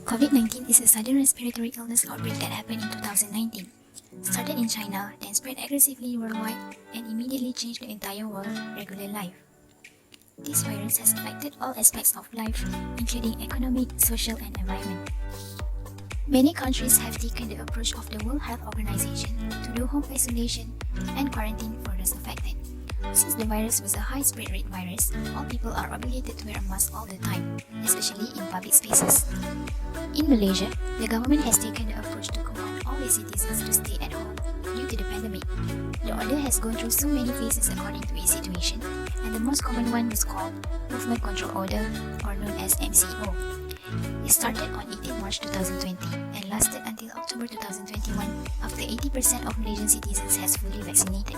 Covid-19 is a sudden respiratory illness outbreak that happened in 2019. Started in China, then spread aggressively worldwide and immediately changed the entire world's regular life. This virus has affected all aspects of life, including economic, social, and environment. Many countries have taken the approach of the World Health Organization to do home isolation and quarantine for those affected. Since the virus was a high spread rate virus, all people are obligated to wear a mask all the time, especially in public spaces. In Malaysia, the government has taken the approach to command all its citizens to stay at home due to the pandemic. The order has gone through so many phases according to its situation, and the most common one was called Movement Control Order, or known as MCO. It started on 18 March 2020 and lasted until October 2021 after 80% of Malaysian citizens has fully vaccinated.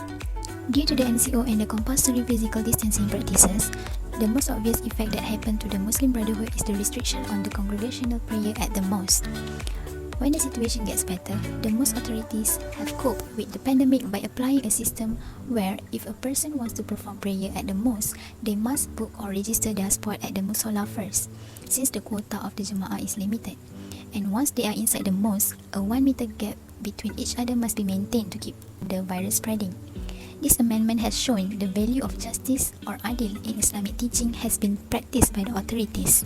Due to the MCO and the compulsory physical distancing practices, the most obvious effect that happened to the Muslim Brotherhood is the restriction on the congregational prayer at the mosque. When the situation gets better, the mosque authorities have coped with the pandemic by applying a system where if a person wants to perform prayer at the mosque, they must book or register their spot at the musalla first, since the quota of the Jemaah is limited. And once they are inside the mosque, a 1 meter gap between each other must be maintained to keep the virus spreading. This amendment has shown the value of justice or adil in Islamic teaching has been practiced by the authorities.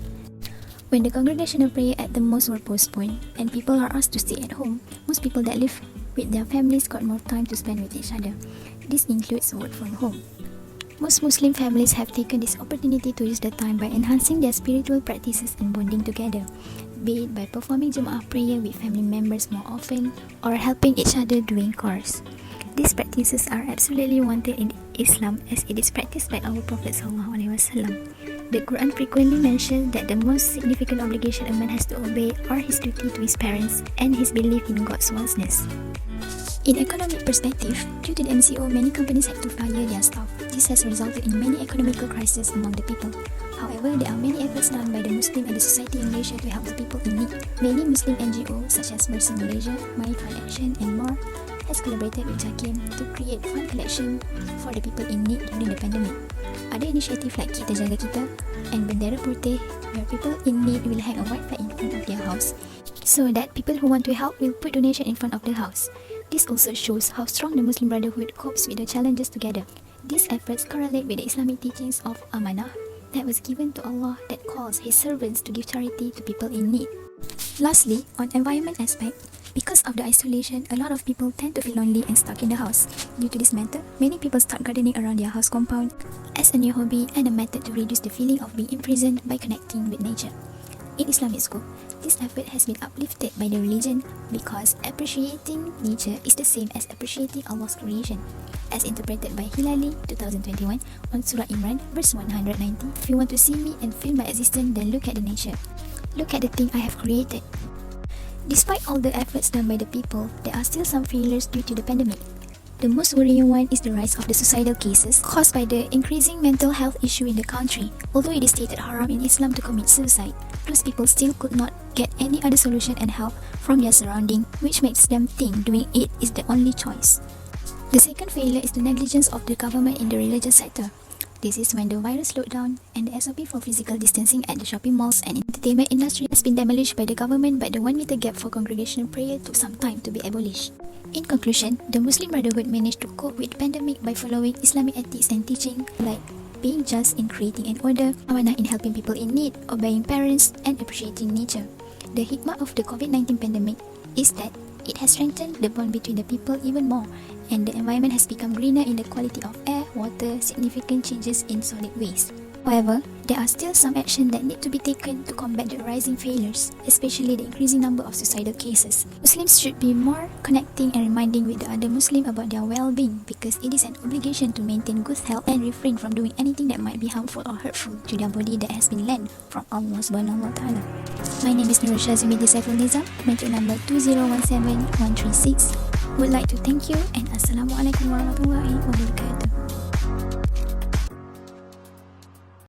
When the congregational prayer at the mosque were postponed and people are asked to stay at home, most people that live with their families got more time to spend with each other. This includes work from home. Most Muslim families have taken this opportunity to use the time by enhancing their spiritual practices and bonding together, be it by performing Jemaah prayer with family members more often or helping each other doing chores. These practices are absolutely wanted in Islam as it is practiced by our Prophet ﷺ. The Quran frequently mentions that the most significant obligation a man has to obey are his duty to his parents and his belief in God's oneness. In economic perspective, due to the MCO, many companies had to fire their staff. This has resulted in many economical crises among the people. However, there are many efforts done by the Muslim and the society in Malaysia to help the people in need. Many Muslim NGOs such as Mercy Malaysia, My Fund Action and more has collaborated with JAKIM to create fund collection for the people in need during the pandemic. Other initiatives like Kita Jaga Kita and Bendera Putih, where people in need will hang a white flag in front of their house, so that people who want to help will put donation in front of the house. This also shows how strong the Muslim Brotherhood copes with the challenges together. These efforts correlate with the Islamic teachings of amanah that was given to Allah that calls His servants to give charity to people in need. Lastly, on environment aspect, because of the isolation, a lot of people tend to feel lonely and stuck in the house. Due to this matter, many people start gardening around their house compound as a new hobby and a method to reduce the feeling of being imprisoned by connecting with nature. In Islamic school, this effort has been uplifted by the religion because appreciating nature is the same as appreciating Allah's creation, as interpreted by Hilali 2021 on Surah Imran verse 190. If you want to see me and feel my existence, then look at the nature. Look at the thing I have created. Despite all the efforts done by the people, there are still some failures due to the pandemic. The most worrying one is the rise of the suicidal cases caused by the increasing mental health issue in the country. Although it is stated haram in Islam to commit suicide, those people still could not get any other solution and help from their surrounding, which makes them think doing it is the only choice. The second failure is the negligence of the government in the religious sector. This is when the virus slowed down and the SOP for physical distancing at the shopping malls and entertainment industry has been demolished by the government, but the 1 meter gap for congregational prayer took some time to be abolished. In conclusion, the Muslim Brotherhood managed to cope with the pandemic by following Islamic ethics and teaching like being just in creating an order, amanah in helping people in need, obeying parents, and appreciating nature. The hikmah of the COVID-19 pandemic is that it has strengthened the bond between the people even more, and the environment has become greener in the quality of air, water, significant changes in solid waste. However, there are still some action that need to be taken to combat the rising failures, especially the increasing number of suicidal cases. Muslims should be more connecting and reminding with the other Muslim about their well-being, because it is an obligation to maintain good health and refrain from doing anything that might be harmful or hurtful to their body that has been lent from Allah Subhanahu Wa Taala. My name is Nur Shazumidi Saiful Nizam, matric number 2017136. Would like to thank you and Assalamualaikum warahmatullahi wabarakatuh.